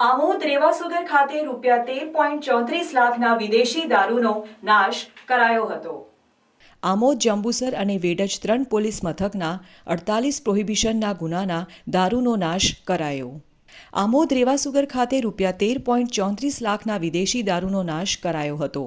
આમોદ રેવાસુગર ખાતે ₹13.34 લાખના વિદેશી દારૂનો નાશ કરાયો હતો। આમોદ, જંબુસર અને વેડજ 3 પોલીસ મથકના 48 પ્રોહિબિશનના ગુનાના દારૂનો નાશ કરાયો। આમોદ રેવાસુગર ખાતે ₹13.34 લાખના વિદેશી દારૂનો નાશ કરાયો હતો।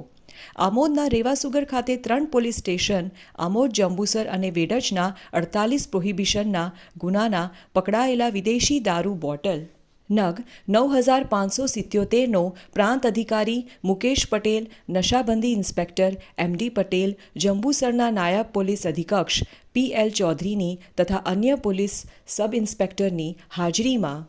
આમોદના રેવાસુગર ખાતે 3 પોલીસ સ્ટેશન, આમોદ, જંબુસર અને વેડજના 48 પ્રોહિબિશનના ગુનાના પકડાયેલા વિદેશી દારૂ બોટલ નગ 9577નો પ્રાંત અધિકારી મુકેશ પટેલ, નશાબંધી ઇન્સ્પેક્ટર MD પટેલ, જંબુસરના નાયબ પોલીસ અધિક્ષક PL ચૌધરીની તથા અન્ય પોલીસ સબ ઇન્સ્પેક્ટરની હાજરીમાં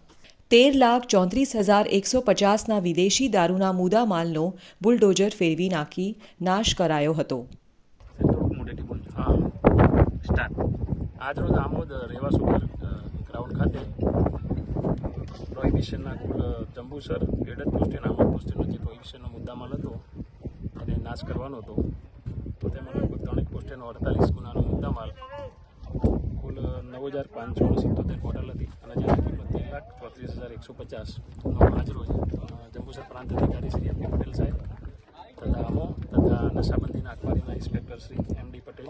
13,34,150ના વિદેશી દારૂના મુદ્દામાલનો બુલડોઝર ફેરવી નાખી નાશ કરાયો હતો। આજરોજ આમોદ રેવાસુગર ગ્રાઉન્ડ ખાતે પ્રોહિબિશનના કુલ જંબુસર, વેડજ પોસ્ટ અને આમોદ પોસ્ટનો જે પ્રોહિબિશનનો મુદ્દામાલ હતો એને નાશ કરવાનો હતો। તો તેમાં લગભગ 3 પોસ્ટનો 48 ગુનાનો મુદ્દામાલ કુલ 9,577 બોટલ હતી અને જેની કિંમત 13,34,150નો આજરોજ જંબુસર પ્રાંત અધિકારી શ્રી MD પટેલ સાહેબ તથા આમો તથા નશાબંધીના અખબારીના ઇન્સ્પેક્ટર શ્રી MD પટેલ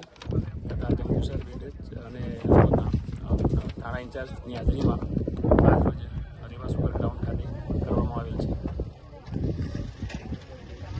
તથા જંબુસર, વેડજ અને આમોદના થાણા ઇન્ચાર્જની હાજરીમાં આજરોજ